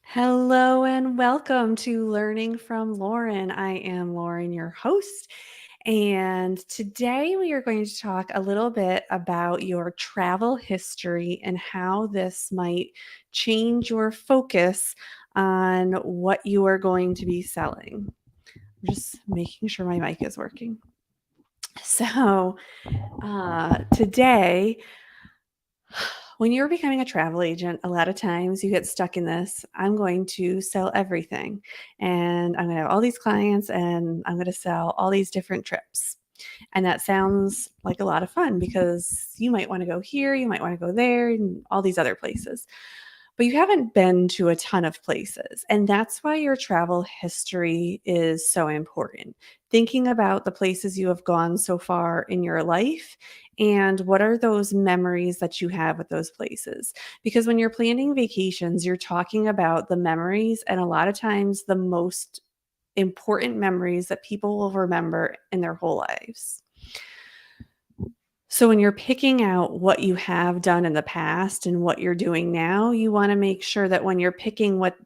Hello and welcome to Learning from Lauren. I am Lauren, your host, and today we are going to talk a little bit about your travel history and how this might change your focus on what you are going to be selling. I'm just making sure my mic is working. Today, when you're becoming a travel agent, a lot of times you get stuck in this. I'm going to sell everything, and I'm going to have all these clients, and I'm going to sell all these different trips. And that sounds like a lot of fun because you might want to go here, you might want to go there, and all these other places. But you haven't been to a ton of places. And that's why your travel history is so important. Thinking about the places you have gone so far in your life and what are those memories that you have with those places. Because when you're planning vacations, you're talking about the memories, and a lot of times the most important memories that people will remember in their whole lives. So when you're picking out what you have done in the past and what you're doing now, you want to make sure that when you're picking what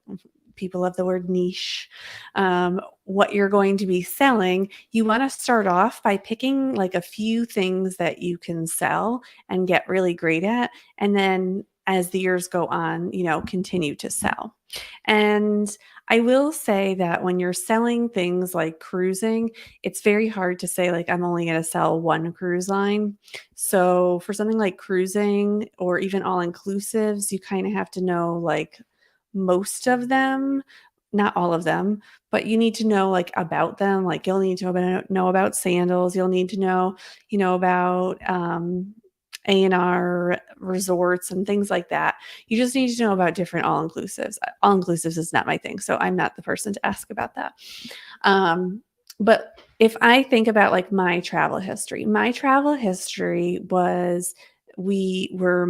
people love the word niche, what you're going to be selling, you want to start off by picking like a few things that you can sell and get really great at. And then as the years go on, continue to sell. And I will say that when you're selling things like cruising, it's very hard to say, like, I'm only going to sell one cruise line. So for something like cruising or even all inclusives, you kind of have to know like most of them, not all of them, but you need to know like about them. Like you'll need to know about sandals. You'll need to know, about A&R resorts and things like that. You just need to know about different all inclusives. All inclusives is not my thing, so I'm not the person to ask about that. But if I think about like my travel history was we were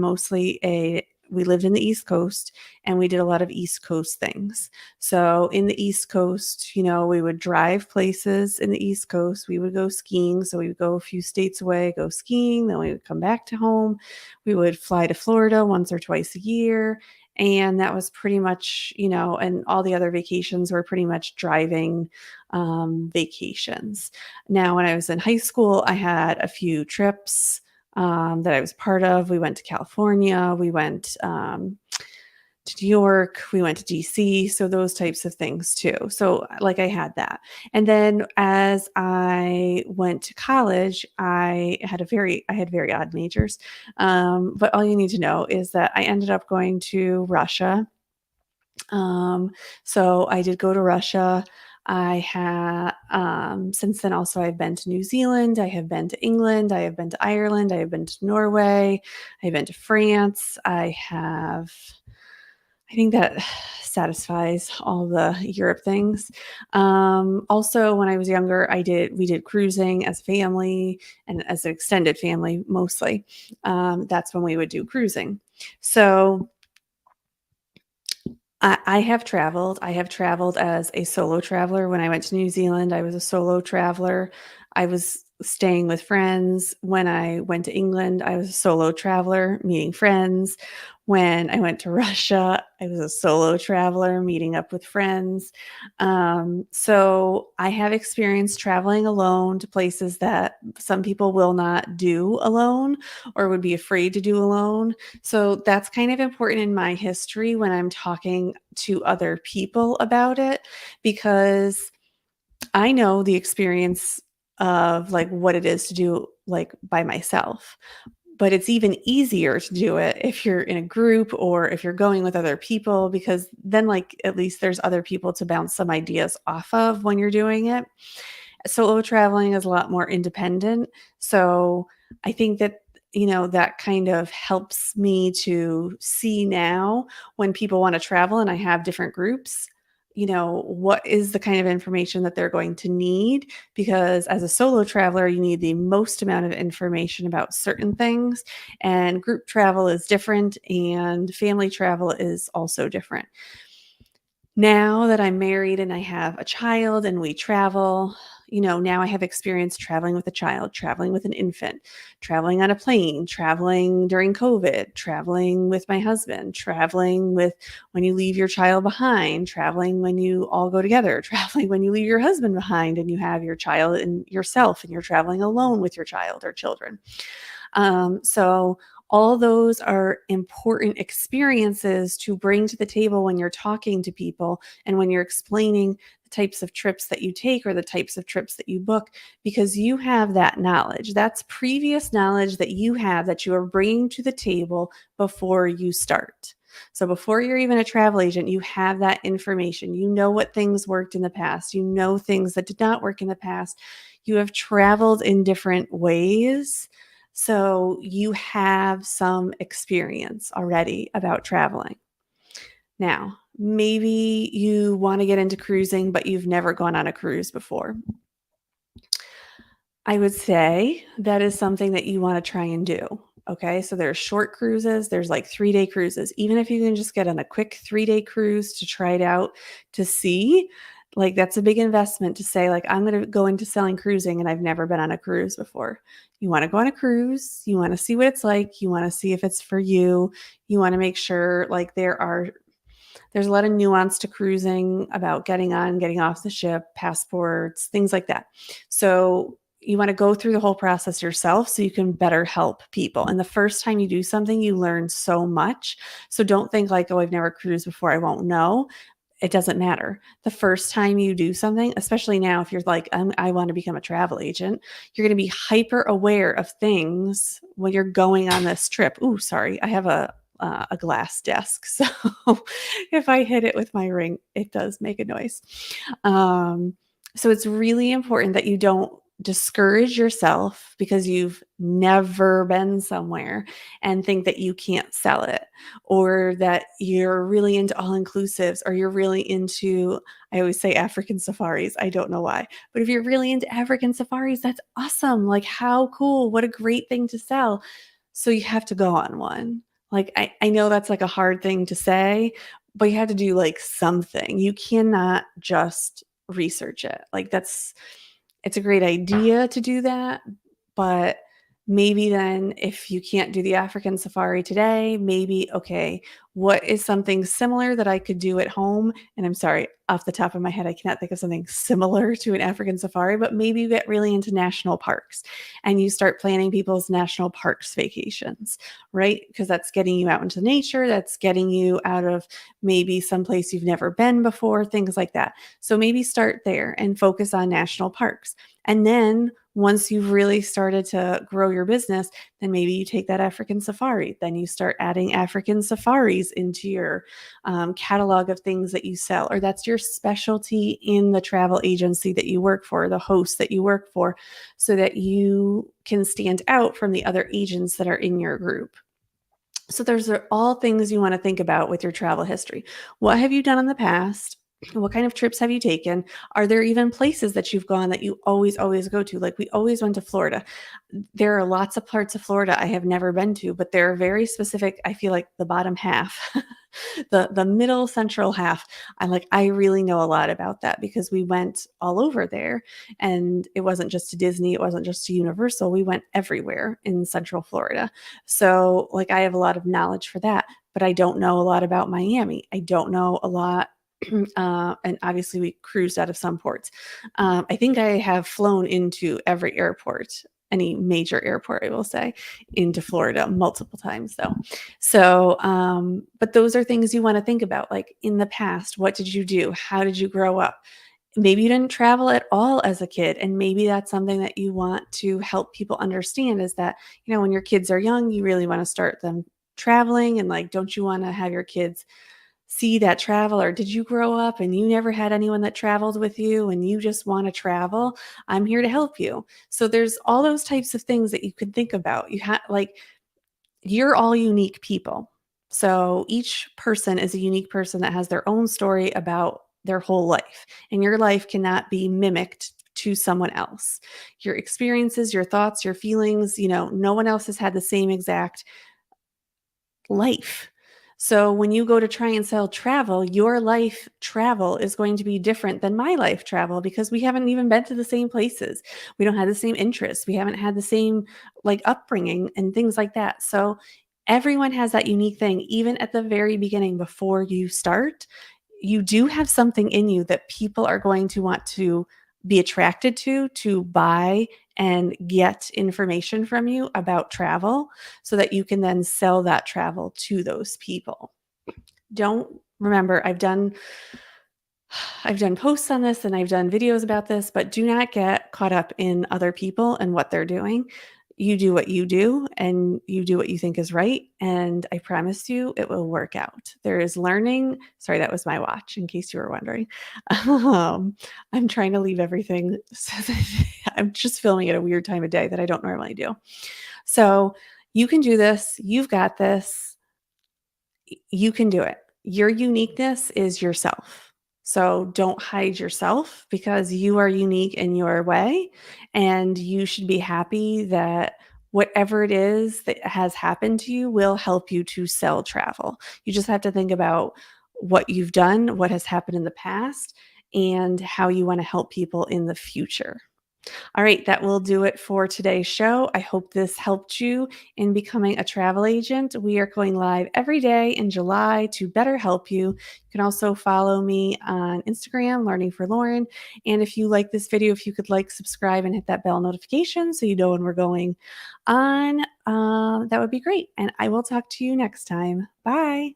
we lived in the East Coast and we did a lot of East Coast things. So in the East Coast, we would drive places in the East Coast. We would go skiing. So we would go a few states away, go skiing. Then we would come back to home. We would fly to Florida once or twice a year. And that was pretty much, and all the other vacations were pretty much driving vacations. Now, when I was in high school, I had a few trips that I was part of. We went to California, we went to New York, we went to DC, so those types of things too. So, like, I had that. And then as I went to college, I had very odd majors. But all you need to know is that I ended up going to Russia. So I did go to Russia. I had, since then also I've been to New Zealand, I have been to England, I have been to Ireland, I have been to Norway, I've been to France. I think that satisfies all the Europe things. Also, when I was younger, we did cruising as a family and as an extended family mostly. That's when we would do cruising. So I have traveled. I have traveled as a solo traveler. When I went to New Zealand, I was a solo traveler. I was staying with friends. When I went to England, I was a solo traveler, meeting friends. When I went to Russia, I was a solo traveler, meeting up with friends. So I have experience traveling alone to places that some people will not do alone or would be afraid to do alone. So that's kind of important in my history when I'm talking to other people about it, because I know the experience of like what it is to do like by myself. But it's even easier to do it if you're in a group or if you're going with other people, because then like at least there's other people to bounce some ideas off of when you're doing it. Solo traveling is a lot more independent. So I think that, that kind of helps me to see now when people want to travel and I have different groups, what is the kind of information that they're going to need? Because as a solo traveler, you need the most amount of information about certain things, and group travel is different, and family travel is also different. Now that I'm married and I have a child and we travel, now I have experience traveling with a child, traveling with an infant, traveling on a plane, traveling during COVID, traveling with my husband, traveling with when you leave your child behind, traveling when you all go together, traveling when you leave your husband behind and you have your child and yourself and you're traveling alone with your child or children. So all those are important experiences to bring to the table when you're talking to people and when you're explaining the types of trips that you take or the types of trips that you book, because you have that knowledge. That's previous knowledge that you have that you are bringing to the table before you start. So before you're even a travel agent, you have that information. You know what things worked in the past. You know things that did not work in the past. You have traveled in different ways. So you have some experience already about traveling. Now, maybe you want to get into cruising, but you've never gone on a cruise before. I would say that is something that you want to try and do. Okay, so there's short cruises, there's like 3-day cruises. Even if you can just get on a quick 3-day cruise to try it out to see, like that's a big investment to say, like, I'm going to go into selling cruising and I've never been on a cruise before. You want to go on a cruise, you want to see what it's like, you want to see if it's for you, you want to make sure like there's a lot of nuance to cruising about getting on, getting off the ship, passports, things like that. So you want to go through the whole process yourself so you can better help people. And the first time you do something, you learn so much. So don't think like, oh, I've never cruised before, I won't know. It doesn't matter. The first time you do something, especially now, if you're like, I want to become a travel agent, you're going to be hyper aware of things when you're going on this trip. Ooh, sorry, I have a glass desk. So if I hit it with my ring, it does make a noise. So it's really important that you don't discourage yourself because you've never been somewhere and think that you can't sell it, or that you're really into all inclusives, or you're really into, I always say African safaris. I don't know why, but if you're really into African safaris, that's awesome. Like, how cool. What a great thing to sell. So you have to go on one. Like, I know that's like a hard thing to say, but you have to do like something. You cannot just research it. Like, it's a great idea to do that, but maybe then if you can't do the African safari today, maybe, okay, what is something similar that I could do at home? And I'm sorry, off the top of my head, I cannot think of something similar to an African safari, but maybe you get really into national parks and you start planning people's national parks vacations, right? Because that's getting you out into nature, that's getting you out of maybe someplace you've never been before, things like that. So maybe start there and focus on national parks. And then once you've really started to grow your business, then maybe you take that African safari. Then you start adding African safaris into your catalog of things that you sell, or that's your specialty in the travel agency that you work for, the host that you work for, so that you can stand out from the other agents that are in your group. So those are all things you want to think about with your travel history. What have you done in the past? What kind of trips have you taken? Are there even places that you've gone that you always go to? Like, we always went to Florida. There are lots of parts of Florida I have never been to, but they're very specific. I feel like the bottom half, the middle central half. I really know a lot about that because we went all over there, and it wasn't just to Disney, it wasn't just to Universal. We went everywhere in Central Florida. So like, I have a lot of knowledge for that, but I don't know a lot about Miami. I don't know a lot. And obviously we cruised out of some ports. I think I have flown into every airport, any major airport, I will say, into Florida multiple times though. So, but those are things you want to think about. Like, in the past, what did you do? How did you grow up? Maybe you didn't travel at all as a kid, and maybe that's something that you want to help people understand, is that, when your kids are young, you really want to start them traveling, and like, don't you want to have your kids see that travel? Or did you grow up and you never had anyone that traveled with you and you just want to travel? I'm here to help you. So there's all those types of things that you could think about. You're all unique people. So each person is a unique person that has their own story about their whole life, and your life cannot be mimicked to someone else. Your experiences, your thoughts, your feelings, no one else has had the same exact life. So when you go to try and sell travel, your life travel is going to be different than my life travel because we haven't even been to the same places. We don't have the same interests. We haven't had the same like upbringing and things like that. So everyone has that unique thing. Even at the very beginning, before you start, you do have something in you that people are going to want to be attracted to buy and get information from you about travel so that you can then sell that travel to those people. Don't remember, I've done posts on this and I've done videos about this, but do not get caught up in other people and what they're doing. You do what you do and you do what you think is right. And I promise you it will work out. There is learning. Sorry, that was my watch, in case you were wondering. I'm trying to leave everything. I'm just filming at a weird time of day that I don't normally do. So you can do this. You've got this. You can do it. Your uniqueness is yourself. So don't hide yourself because you are unique in your way. And you should be happy that whatever it is that has happened to you will help you to sell travel. You just have to think about what you've done, what has happened in the past, and how you want to help people in the future. All right, that will do it for today's show. I hope this helped you in becoming a travel agent. We are going live every day in July to better help you. You can also follow me on Instagram, Learning for Lauren. And if you like this video, if you could like, subscribe, and hit that bell notification so you know when we're going on, that would be great. And I will talk to you next time. Bye.